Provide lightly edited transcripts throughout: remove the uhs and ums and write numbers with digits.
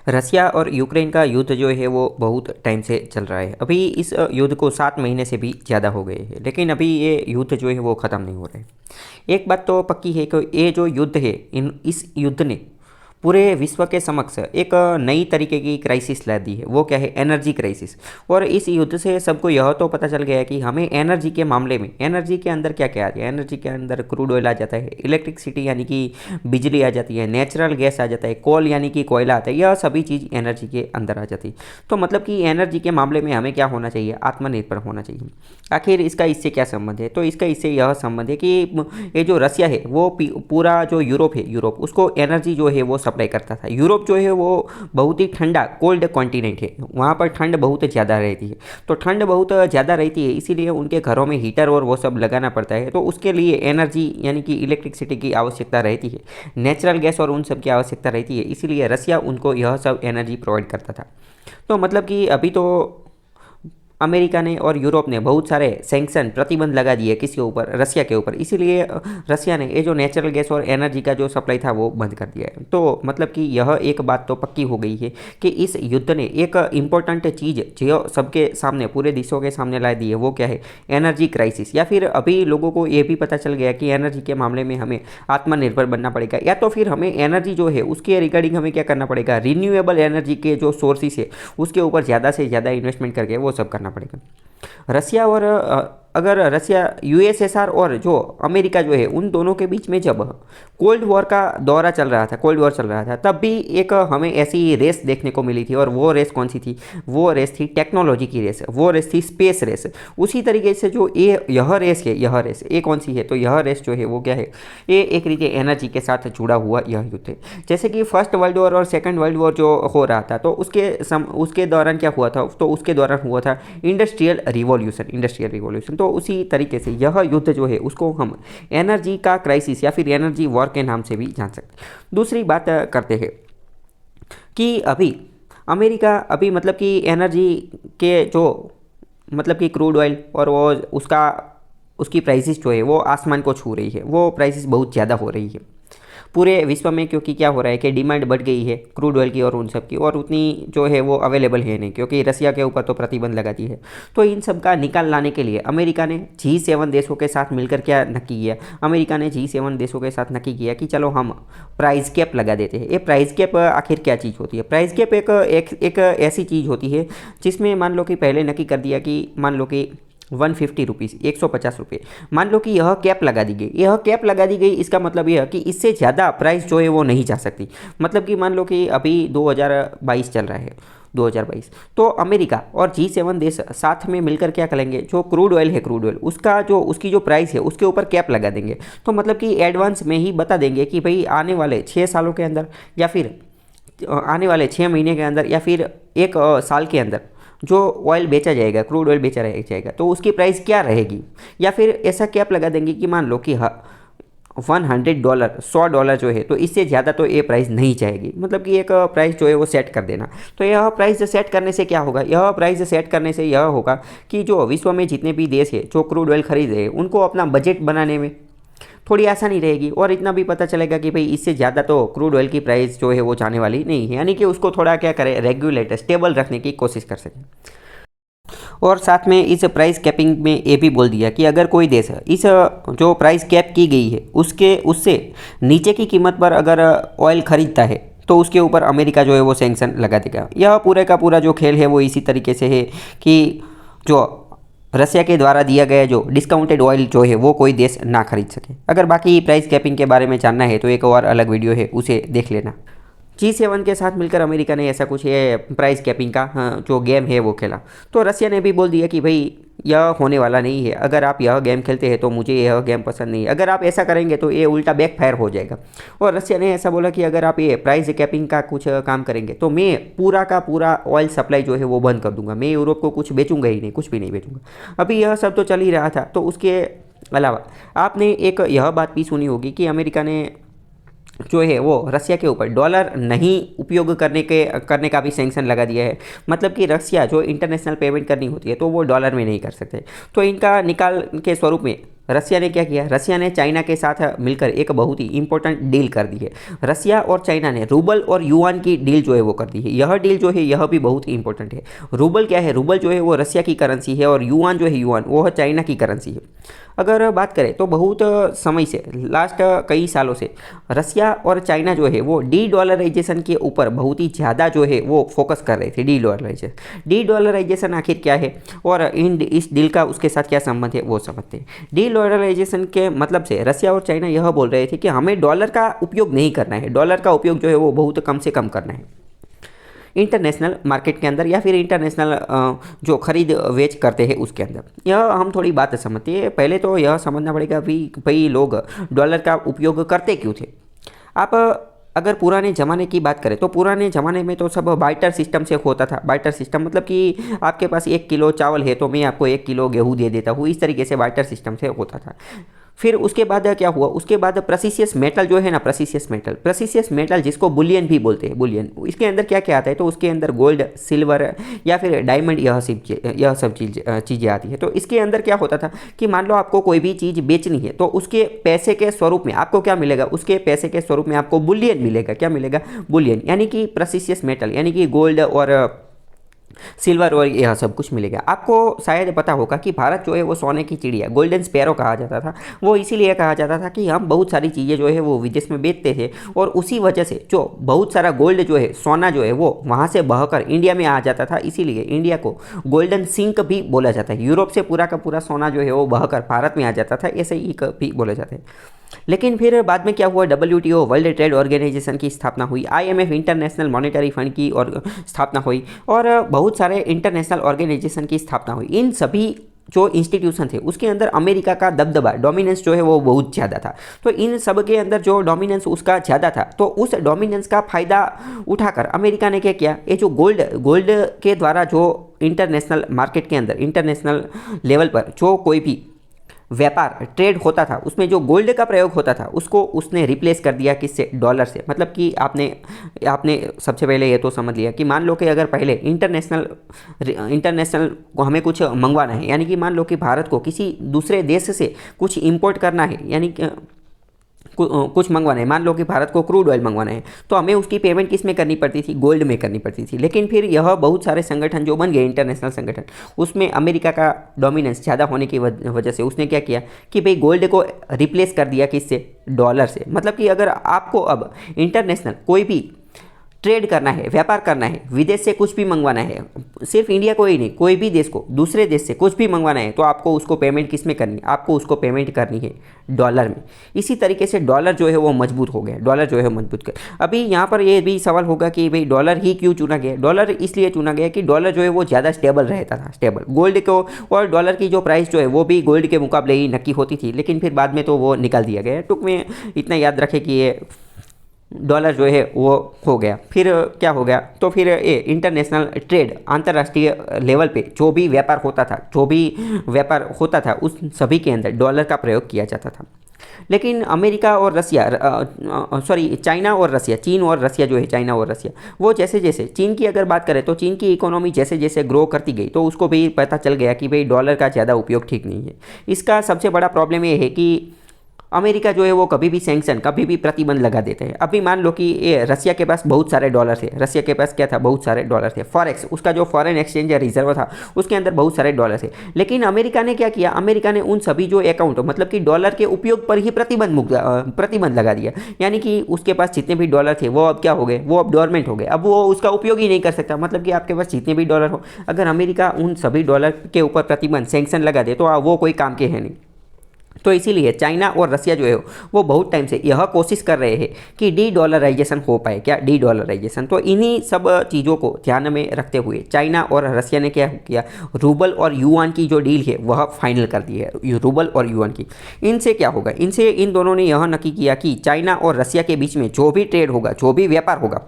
रसिया और यूक्रेन का युद्ध जो है वो बहुत टाइम से चल रहा है। अभी इस युद्ध को 7 महीने से भी ज़्यादा हो गए हैं, लेकिन अभी ये युद्ध जो है वो ख़त्म नहीं हो रहा है। एक बात तो पक्की है कि ये जो युद्ध है, इस युद्ध ने पूरे विश्व के समक्ष एक नई तरीके की क्राइसिस ला दी है। वो क्या है? Energy crisis. और इस युद्ध से सबको यह तो पता चल गया है कि हमें एनर्जी के मामले में, एनर्जी के अंदर क्या क्या आती है। एनर्जी के अंदर क्रूड ऑयल आ जाता है, इलेक्ट्रिसिटी यानी कि बिजली आ जाती है, नेचुरल गैस आ जाता है, कोल यानी कि कोयला आता है। यह सभी चीज़ एनर्जी के अंदर आ जाती है। तो मतलब कि एनर्जी के मामले में हमें क्या होना चाहिए? आत्मनिर्भर होना चाहिए। आखिर इसका इससे क्या संबंध है? तो इसका इससे यह संबंध है कि ये जो रसिया है वो पूरा जो यूरोप है, यूरोप उसको एनर्जी जो है वो सप्लाई करता था। यूरोप जो है वो बहुत ही ठंडा कोल्ड कॉन्टिनेंट है, वहाँ पर ठंड बहुत ज़्यादा रहती है। तो ठंड बहुत ज़्यादा रहती है, इसीलिए उनके घरों में हीटर और वो सब लगाना पड़ता है। तो उसके लिए एनर्जी यानी कि इलेक्ट्रिसिटी की आवश्यकता रहती है, नेचुरल गैस और उन सब की आवश्यकता रहती है। इसीलिए रसिया उनको यह सब एनर्जी प्रोवाइड करता था। तो मतलब कि अभी तो अमेरिका ने और यूरोप ने बहुत सारे सैंक्शन, प्रतिबंध लगा दिए किसके ऊपर? रसिया के ऊपर। इसीलिए रसिया ने ये जो नेचुरल गैस और एनर्जी का जो सप्लाई था वो बंद कर दिया है। तो मतलब कि यह एक बात तो पक्की हो गई है कि इस युद्ध ने एक इम्पोर्टेंट चीज़ जो सबके सामने, पूरे देशों के सामने ला दी है, वो क्या है? Energy crisis. या फिर अभी लोगों को ये भी पता चल गया कि एनर्जी के मामले में हमें आत्मनिर्भर बनना पड़ेगा, या तो फिर हमें एनर्जी जो है उसके रिगार्डिंग हमें क्या करना पड़ेगा? रिन्यूएबल एनर्जी के जो सोर्सेस है उसके ऊपर ज़्यादा से ज़्यादा इन्वेस्टमेंट करके वो सब करना पड़ेगा। रसिया और अगर रसिया, यूएसएसआर और जो अमेरिका जो है, उन दोनों के बीच में जब कोल्ड वॉर का दौरा चल रहा था, कोल्ड वॉर चल रहा था, तब भी एक हमें ऐसी रेस देखने को मिली थी। और वो रेस कौन सी थी? वो रेस थी टेक्नोलॉजी की रेस, वो रेस थी स्पेस रेस। उसी तरीके से जो यह रेस है, यह रेस ये कौन सी है? तो यह रेस जो है वो क्या है? ये एक रीति एनर्जी के साथ जुड़ा हुआ यह युद्ध है। जैसे कि फर्स्ट वर्ल्ड वॉर और सेकेंड वर्ल्ड वॉर जो हो रहा था, तो उसके दौरान क्या हुआ था? तो उसके दौरान हुआ था इंडस्ट्रियल रिवॉल्यूशन, इंडस्ट्रियल रिवॉल्यूशन। तो उसी तरीके से यह युद्ध जो है उसको हम एनर्जी का क्राइसिस या फिर एनर्जी वॉर के नाम से भी जान सकते हैं। दूसरी बात करते हैं कि अभी अमेरिका, अभी मतलब कि एनर्जी के जो मतलब कि क्रूड ऑयल और वो उसकी प्राइसेस जो है वो आसमान को छू रही है। वो प्राइसेस बहुत ज़्यादा हो रही है पूरे विश्व में, क्योंकि क्या हो रहा है कि डिमांड बढ़ गई है क्रूड ऑयल की और उन सब की, और उतनी जो है वो अवेलेबल है नहीं, क्योंकि रसिया के ऊपर तो प्रतिबंध लगा दी है। तो इन सब का निकाल लाने के लिए अमेरिका ने G7 देशों के साथ मिलकर क्या नक्की किया? अमेरिका ने G7 देशों के साथ नक्की किया कि चलो हम प्राइस कैप लगा देते हैं। ये प्राइस कैप आखिर क्या चीज़ होती है? प्राइस कैप एक ऐसी चीज़ होती है जिसमें मान लो कि पहले नक्की कर दिया कि मान लो कि 150 रुपीज़, 150 रुपये, मान लो कि यह कैप लगा दी गई। यह कैप लगा दी गई, इसका मतलब यह है कि इससे ज़्यादा प्राइस जो है वो नहीं जा सकती। मतलब कि मान लो कि अभी 2022 चल रहा है, 2022, तो अमेरिका और G7 देश साथ में मिलकर क्या करेंगे? जो क्रूड ऑयल है, क्रूड ऑयल उसकी जो प्राइस है उसके ऊपर कैप लगा देंगे। तो मतलब कि एडवांस में ही बता देंगे कि भाई आने वाले 6 सालों के अंदर, या फिर आने वाले 6 महीने के अंदर, या फिर एक साल के अंदर जो ऑयल बेचा जाएगा, क्रूड ऑयल बेचा जाएगा, तो उसकी प्राइस क्या रहेगी। या फिर ऐसा कैप लगा देंगे कि मान लो कि $100, $100 जो है, तो इससे ज़्यादा तो ये प्राइस नहीं जाएगी। मतलब कि एक प्राइस जो है वो सेट कर देना। तो यह प्राइस सेट करने से क्या होगा? यह प्राइस सेट करने से यह होगा कि जो विश्व में जितने भी देश है जो क्रूड ऑयल खरीद रहे हैं, उनको अपना बजट बनाने में थोड़ी आसानी रहेगी। और इतना भी पता चलेगा कि भाई इससे ज़्यादा तो क्रूड ऑयल की प्राइस जो है वो जाने वाली नहीं है, यानी कि उसको थोड़ा क्या करें, रेगुलेट, स्टेबल रखने की कोशिश कर सकें। और साथ में इस प्राइस कैपिंग में ये भी बोल दिया कि अगर कोई देश इस जो प्राइस कैप की गई है उससे नीचे की कीमत पर अगर ऑयल खरीदता है, तो उसके ऊपर अमेरिका जो है वो सैंक्शन लगा देगा। यह पूरे का पूरा जो खेल है वो इसी तरीके से है कि जो रसिया के द्वारा दिया गया जो डिस्काउंटेड ऑयल जो है वो कोई देश ना खरीद सके। अगर बाकी प्राइस कैपिंग के बारे में जानना है तो एक और अलग वीडियो है, उसे देख लेना। G7 के साथ मिलकर अमेरिका ने ऐसा कुछ ये प्राइस कैपिंग का जो गेम है वो खेला। तो रसिया ने भी बोल दिया कि भाई यह होने वाला नहीं है, अगर आप यह गेम खेलते हैं तो मुझे यह गेम पसंद नहीं है, अगर आप ऐसा करेंगे तो ये उल्टा बैकफायर हो जाएगा। और रसिया ने ऐसा बोला कि अगर आप ये प्राइस कैपिंग का कुछ काम करेंगे तो मैं पूरा का पूरा ऑयल सप्लाई जो है वो बंद कर दूंगा, मैं यूरोप को कुछ बेचूंगा ही नहीं, कुछ भी नहीं बेचूंगा। अभी यह सब तो चल ही रहा था। तो उसके अलावा आपने एक यह बात भी सुनी होगी कि अमेरिका ने जो है वो रसिया के ऊपर डॉलर नहीं उपयोग करने का भी सैंक्शन लगा दिया है। मतलब कि रसिया जो इंटरनेशनल पेमेंट करनी होती है तो वो डॉलर में नहीं कर सकते। तो इनका निकाल के स्वरूप में रसिया ने क्या किया, रसिया ने चाइना के साथ मिलकर एक बहुत ही इंपॉर्टेंट डील कर दी है। रसिया और चाइना ने रूबल और युआन की डील जो है वो कर दी है। यह डील जो है यह भी बहुत ही इंपॉर्टेंट है। रूबल क्या है, रूबल जो है वो रसिया की करेंसी है और युआन जो है युआन वो चाइना की करेंसी है। अगर बात करें तो बहुत समय से, लास्ट कई सालों से रसिया और चाइना जो है वो डी डॉलराइजेशन के ऊपर बहुत ही ज़्यादा जो है वो फोकस कर रहे थे। डी डॉलराइजेशन आखिर क्या है और इस डील का उसके साथ क्या संबंध है वो समझते हैं। डी डॉलराइजेशन के मतलब से रसिया और चाइना यह बोल रहे थे कि हमें डॉलर का उपयोग नहीं करना है, डॉलर का उपयोग जो है वो बहुत कम से कम करना है इंटरनेशनल मार्केट के अंदर या फिर इंटरनेशनल जो खरीद वेच करते हैं उसके अंदर। यह हम थोड़ी बात समझते हैं। पहले तो यह समझना पड़ेगा भाई लोग डॉलर का उपयोग करते क्यों थे। आप अगर पुराने ज़माने की बात करें तो पुराने ज़माने में तो सब बार्टर सिस्टम से होता था। बार्टर सिस्टम मतलब कि आपके पास 1 किलो चावल है तो मैं आपको 1 किलो गेहूँ दे देता हूँ, इस तरीके से बार्टर सिस्टम से होता था। फिर उसके बाद क्या हुआ, उसके बाद प्रेसियस मेटल जो है ना, प्रेसियस मेटल जिसको बुलियन भी बोलते हैं, बुलियन, इसके अंदर क्या क्या आता है तो उसके अंदर गोल्ड, सिल्वर या फिर डायमंड यह सब चीज़ें आती है। तो इसके अंदर क्या होता था कि मान लो आपको कोई भी चीज़ बेचनी है तो उसके पैसे के स्वरूप में आपको क्या मिलेगा, उसके पैसे के स्वरूप में आपको बुलियन मिलेगा। क्या मिलेगा, बुलियन, यानी कि प्रेसियस मेटल यानी कि गोल्ड और सिल्वर और यह सब कुछ मिलेगा। आपको शायद पता होगा कि भारत जो है वो सोने की चिड़िया, गोल्डन स्पैरो कहा जाता था। वो इसीलिए कहा जाता था कि हम बहुत सारी चीज़ें जो है वो विदेश में बेचते थे और उसी वजह से जो बहुत सारा गोल्ड जो है, सोना जो है वो वहाँ से बहकर इंडिया में आ जाता था। इसीलिए इंडिया को गोल्डन सिंक भी बोला जाता है। यूरोप से पूरा का पूरा सोना जो है वो बहकर भारत में आ जाता था, ऐसे ही भी बोला जाता है। लेकिन फिर बाद में क्या हुआ, WTO वर्ल्ड ट्रेड ऑर्गेनाइजेशन की स्थापना हुई, IMF इंटरनेशनल मॉनेटरी फंड की और स्थापना हुई और बहुत सारे इंटरनेशनल ऑर्गेनाइजेशन की स्थापना हुई। इन सभी जो इंस्टीट्यूशन थे उसके अंदर अमेरिका का दबदबा, डोमिनेंस जो है वो बहुत ज़्यादा था। तो इन सब के अंदर जो डोमिनेंस उसका ज़्यादा था तो उस डोमिनेंस का फ़ायदा उठाकर अमेरिका ने क्या किया, ये जो गोल्ड के द्वारा जो इंटरनेशनल मार्केट के अंदर, इंटरनेशनल लेवल पर जो कोई भी व्यापार ट्रेड होता था उसमें जो गोल्ड का प्रयोग होता था उसको उसने रिप्लेस कर दिया किससे, डॉलर से। मतलब कि आपने सबसे पहले ये तो समझ लिया कि मान लो कि अगर पहले इंटरनेशनल को हमें कुछ मंगवाना है, यानी कि मान लो कि भारत को किसी दूसरे देश से कुछ इंपोर्ट करना है, यानी कुछ मंगवाना है, मान लो कि भारत को क्रूड ऑयल मंगवाना है तो हमें उसकी पेमेंट किस में करनी पड़ती थी, गोल्ड में करनी पड़ती थी। लेकिन फिर यह बहुत सारे संगठन जो बन गए इंटरनेशनल संगठन, उसमें अमेरिका का डोमिनेंस ज़्यादा होने की वजह से उसने क्या किया कि भाई गोल्ड को रिप्लेस कर दिया किससे, डॉलर से। मतलब कि अगर आपको अब इंटरनेशनल कोई भी ट्रेड करना है, व्यापार करना है, विदेश से कुछ भी मंगवाना है, सिर्फ इंडिया को ही नहीं कोई भी देश को, दूसरे देश से कुछ भी मंगवाना है तो आपको उसको पेमेंट किस में करनी है, आपको उसको पेमेंट करनी है डॉलर में। इसी तरीके से डॉलर जो है वो मजबूत हो गया, डॉलर जो है मजबूत कर। अभी यहाँ पर ये भी सवाल होगा कि भाई डॉलर ही क्यों चुना गया। डॉलर इसलिए चुना गया कि डॉलर जो है वो ज़्यादा स्टेबल रहता था, स्टेबल गोल्ड को, और डॉलर की जो प्राइस जो है वो भी गोल्ड के मुकाबले ही नक्की होती थी। लेकिन फिर बाद में तो वो निकाल दिया गया। टुक में इतना याद रखें कि ये डॉलर जो है वो हो गया। फिर क्या हो गया, तो फिर ये इंटरनेशनल ट्रेड, अंतर्राष्ट्रीय लेवल पे जो भी व्यापार होता था उस सभी के अंदर डॉलर का प्रयोग किया जाता था। लेकिन अमेरिका और रसिया, चाइना और रसिया, चीन और रसिया जो है, चाइना और रसिया, वो जैसे जैसे, चीन की अगर बात करें तो चीन की इकोनॉमी जैसे जैसे ग्रो करती गई तो उसको भी पता चल गया कि भाई डॉलर का ज़्यादा उपयोग ठीक नहीं है। इसका सबसे बड़ा प्रॉब्लम ये है कि अमेरिका जो है वो कभी भी सैंक्शन, कभी भी प्रतिबंध लगा देते हैं। अभी मान लो कि ये रसिया के पास बहुत सारे डॉलर थे, रसिया के पास क्या था, बहुत सारे डॉलर थे। फॉरेक्स, उसका जो फॉरेन एक्सचेंज रिजर्व था उसके अंदर बहुत सारे डॉलर थे। लेकिन अमेरिका ने क्या किया, अमेरिका ने उन सभी जो अकाउंट, मतलब कि डॉलर के उपयोग पर ही प्रतिबंध लगा दिया। यानी कि उसके पास जितने भी डॉलर थे वो अब क्या हो गए, वो अब डोरमेंट हो गए, अब वो उसका उपयोग ही नहीं कर सकता। मतलब कि आपके पास जितने भी डॉलर हो, अगर अमेरिका उन सभी डॉलर के ऊपर प्रतिबंध, सैंक्शन लगा दे तो वो कोई काम के है नहीं। तो इसीलिए चाइना और रसिया जो है वो बहुत टाइम से यह कोशिश कर रहे हैं कि डी डॉलराइजेशन हो पाए। क्या डी डॉलराइजेशन, तो इन्हीं सब चीज़ों को ध्यान में रखते हुए चाइना और रसिया ने क्या किया, रूबल और युआन की जो डील है वह फाइनल कर दी है, रूबल और युआन की। इनसे क्या होगा, इनसे इन दोनों ने यह नक्की किया कि चाइना और रसिया के बीच में जो भी ट्रेड होगा, जो भी व्यापार होगा,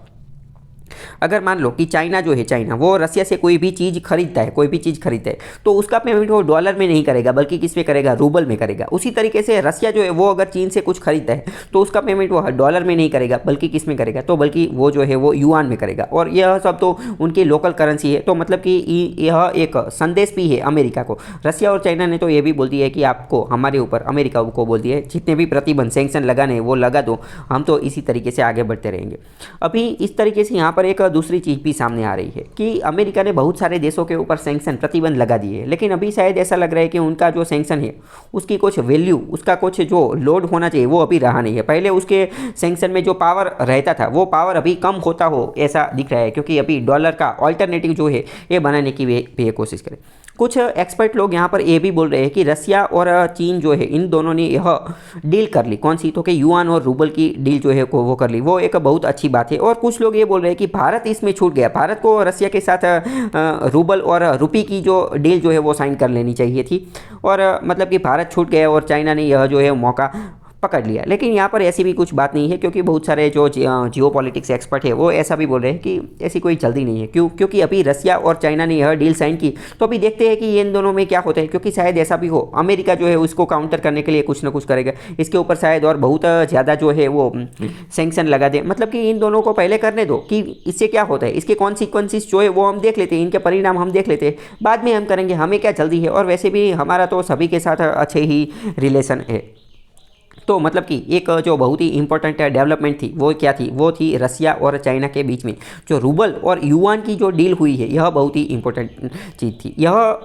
अगर मान लो कि चाइना जो है, चाइना वो रसिया से कोई भी चीज़ खरीदता है, कोई भी चीज़ खरीदता है, तो उसका पेमेंट वो डॉलर में नहीं करेगा बल्कि किस में करेगा, रूबल में करेगा। उसी तरीके से रसिया जो है वो अगर चीन से कुछ खरीदता है तो उसका पेमेंट वो डॉलर में नहीं करेगा बल्कि किस में करेगा, तो बल्कि वो जो है वो युआन में करेगा। और यह सब तो उनकी लोकल करेंसी है। तो मतलब कि यह एक संदेश भी है अमेरिका को। रसिया और चाइना ने तो ये भी बोल दिया है कि आपको हमारे ऊपर, अमेरिका को बोल दिया है, जितने भी प्रतिबंध सैंक्शन लगाने हैं वो लगा दो, हम तो इसी तरीके से आगे बढ़ते रहेंगे। अभी इस तरीके से यहाँ पर एक दूसरी चीज़ भी सामने आ रही है कि अमेरिका ने बहुत सारे देशों के ऊपर सैंक्शन, प्रतिबंध लगा दिए हैं, लेकिन अभी शायद ऐसा लग रहा है कि उनका जो सैंक्शन है उसकी कुछ वैल्यू, उसका कुछ जो लोड होना चाहिए वो अभी रहा नहीं है। पहले उसके सैंक्शन में जो पावर रहता था वो पावर अभी कम होता हो ऐसा दिख रहा है, क्योंकि अभी डॉलर का ऑल्टरनेटिव जो है ये बनाने की भी ये कोशिश करें। कुछ एक्सपर्ट लोग यहाँ पर ये भी बोल रहे हैं कि रसिया और चीन जो है इन दोनों ने यह डील कर ली, कौन सी, तो कि युआन और रूबल की डील जो है वो कर ली, वो एक बहुत अच्छी बात है। और कुछ लोग ये बोल रहे हैं कि भारत इसमें छूट गया, भारत को रसिया के साथ रूबल और रुपी की जो डील जो है वो साइन कर लेनी चाहिए थी, और मतलब कि भारत छूट गया और चाइना ने यह जो है मौका पकड़ लिया। लेकिन यहाँ पर ऐसी भी कुछ बात नहीं है, क्योंकि बहुत सारे जो जियोपॉलिटिक्स एक्सपर्ट है वो ऐसा भी बोल रहे हैं कि ऐसी कोई जल्दी नहीं है। क्योंकि अभी रसिया और चाइना ने यह डील साइन की, तो अभी देखते हैं कि इन दोनों में क्या होता है। क्योंकि शायद ऐसा भी हो, अमेरिका जो है उसको काउंटर करने के लिए कुछ ना कुछ करेगा, इसके ऊपर शायद और बहुत ज़्यादा जो है वो सैंक्शन लगा दे। मतलब कि इन दोनों को पहले करने दो कि इससे क्या होता है, इसके कॉन्सिक्वेंसेस जो है वो हम देख लेते हैं, इनके परिणाम हम देख लेते हैं, बाद में हम करेंगे, हमें क्या जल्दी है। और वैसे भी हमारा तो सभी के साथ अच्छे ही रिलेशन है। तो मतलब कि एक जो बहुत ही इंपॉर्टेंट डेवलपमेंट थी वो क्या थी, वो थी रसिया और चाइना के बीच में जो रूबल और युआन की जो डील हुई है, यह बहुत ही इंपॉर्टेंट चीज़ थी। यह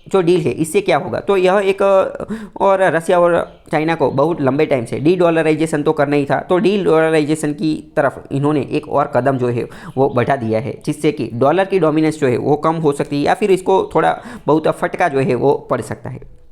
जो डील है इससे क्या होगा, तो यह एक, और रसिया और चाइना को बहुत लंबे टाइम से डी डॉलराइजेशन तो करना ही था, तो डी डॉलराइजेशन की तरफ इन्होंने एक और कदम जो है वो बढ़ा दिया है, जिससे कि डॉलर की डोमिनेंस जो है वो कम हो सकती है, या फिर इसको थोड़ा बहुत फटका जो है वो पड़ सकता है।